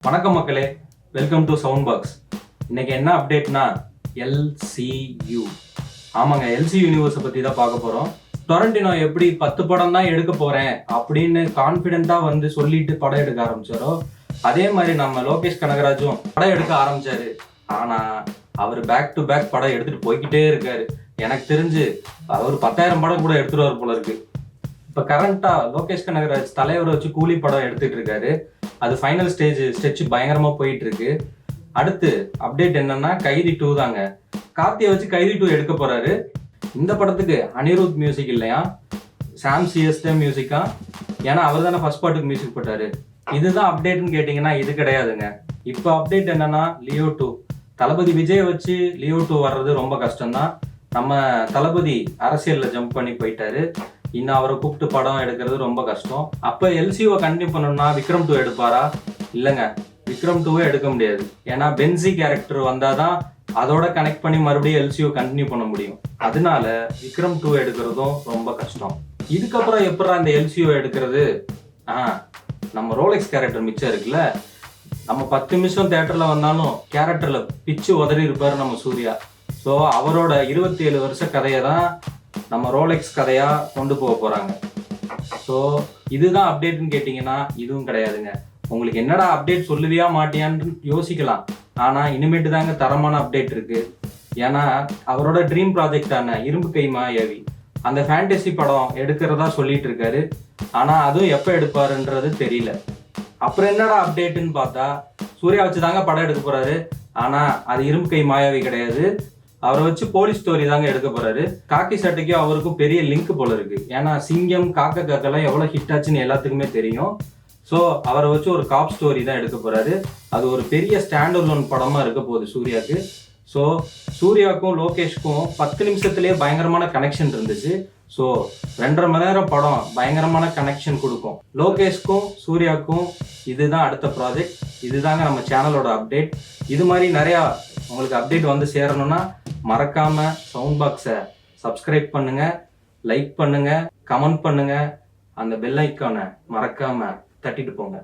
வணக்கம் மக்களே, welcome to sound box. இன்னைக்கு என்ன அப்டேட்னா எல்சியூ. ஆமாங்க, எல்சி யூனிவர்ஸை பற்றி தான் பார்க்க போகிறோம். டொரண்டினோ எப்படி 10 படம் தான் எடுக்க போகிறேன் அப்படின்னு கான்ஃபிடென்ட்டாக வந்து சொல்லிட்டு படம் எடுக்க ஆரம்பிச்சாரோ, அதே மாதிரி நம்ம லோகேஷ் கனகராஜும் படம் எடுக்க ஆரம்பிச்சாரு. ஆனால் அவர் பேக் டு பேக் படம் எடுத்துகிட்டு போய்கிட்டே இருக்காரு. எனக்கு தெரிஞ்சு அவர் 10,000 படம் கூட எடுத்துருவார் போல இருக்கு. இப்போ கரண்ட்டாக லோகேஷ் கனகராஜ் தலைவரை வச்சு கூலி படம் எடுத்துகிட்டு இருக்காரு. அது ஃபைனல் ஸ்டெச் பயங்கரமாக போயிட்டு இருக்கு. அடுத்து அப்டேட் என்னன்னா கைதி 2 தாங்க. கார்த்தியை வச்சு கைதி 2 எடுக்க போறாரு. இந்த படத்துக்கு அனிருத் மியூசிக் இல்லையா, சாம் சிஎஸ் தான் மியூசிக்கா. ஏன்னா அவர் தானே ஃபர்ஸ்ட் பார்ட்டுக்கு மியூசிக் போட்டாரு. இதுதான் அப்டேட்னு கேட்டிங்கன்னா இது கிடையாதுங்க. இப்போ அப்டேட் என்னன்னா லியோ 2. தளபதி விஜய் வச்சு லியோ 2 வர்றது ரொம்ப கஷ்டம்தான். நம்ம தளபதி அரசியலில் ஜம்ப் பண்ணி போயிட்டாரு. இன்னும் அவரை கூப்பிட்டு படம் எடுக்கிறது ரொம்ப கஷ்டம். அப்போ எல்சிஓ கண்டினியூ பண்ணணும்னா விக்ரம் 2 எடுப்பாரா? இல்லைங்க, விக்ரம் 2 எடுக்க முடியாது. ஏன்னா பென்சி கேரக்டர் வந்தாதான் அதோட கனெக்ட் பண்ணி மறுபடியும் எல்சிஓ கண்டினியூ பண்ண முடியும். அதனால விக்ரம் 2 எடுக்கிறதும் ரொம்ப கஷ்டம். இதுக்கப்புறம் எப்படா இந்த எல்சிஓ எடுக்கிறது? நம்ம ரோலெக்ஸ் கேரக்டர் மிச்சம் இருக்குல்ல, நம்ம 10 நிமிஷம் தேட்டரில் வந்தாலும் கேரக்டரில் பிச்சு உதறி இருப்பார் நம்ம சூர்யா. ஸோ அவரோட 27 வருஷ கதையை தான் நம்ம ரோலெக்ஸ் கதையாக கொண்டு போக போகிறாங்க. ஸோ இதுதான் அப்டேட்னு கேட்டிங்கன்னா இதுவும் கிடையாதுங்க. உங்களுக்கு என்னடா அப்டேட் சொல்லுவியா மாட்டியான்னு யோசிக்கலாம். ஆனால் இனிமேட்டு தாங்க தரமான அப்டேட் இருக்குது. ஏன்னா அவரோட ட்ரீம் ப்ராஜெக்டான இரும்பு கை மாயாவி அந்த ஃபேண்டசி படம் எடுக்கிறதா சொல்லிட்டு இருக்காரு. ஆனால் அதுவும் எப்போ எடுப்பாருன்றது தெரியல. அப்புறம் என்னடா அப்டேட்டுன்னு பார்த்தா சூர்யா வச்சு தாங்க படம் எடுக்க போகிறாரு. ஆனால் அது இரும்பு கை மாயாவி கிடையாது. அவரை வச்சு போலீஸ் ஸ்டோரி தாங்க எடுக்க போறாரு. காக்கி சட்டைக்கும் அவருக்கும் பெரிய லிங்க் போல இருக்கு. ஏன்னா சிங்கம் காக்கெல்லாம் எவ்வளவு ஹிட் ஆச்சுன்னு எல்லாத்துக்குமே தெரியும். ஸோ அவரை வச்சு ஒரு காப் ஸ்டோரி தான் எடுக்க போறாரு. அது ஒரு பெரிய ஸ்டாண்டர்ட் படமா இருக்க போகுது சூர்யாவுக்கு. ஸோ சூர்யாவுக்கும் லோகேஷ்க்கும் 10 நிமிஷத்துலேயே பயங்கரமான கனெக்ஷன் இருந்துச்சு. ஸோ 2.5 மணி நேரம் படம் பயங்கரமான கனெக்ஷன் கொடுக்கும். லோகேஷ்க்கும் சூர்யாவுக்கும் இதுதான் அடுத்த ப்ராஜெக்ட். இதுதாங்க நம்ம சேனலோட அப்டேட். இது மாதிரி நிறையா உங்களுக்கு அப்டேட் வந்து சேரணும்னா மறக்காம சவுண்ட் பாக்ஸை சப்ஸ்கிரைப் பண்ணுங்க, லைக் பண்ணுங்க, கமெண்ட் பண்ணுங்க, அந்த பெல் ஐக்கானை மறக்காம தட்டிட்டு போங்க.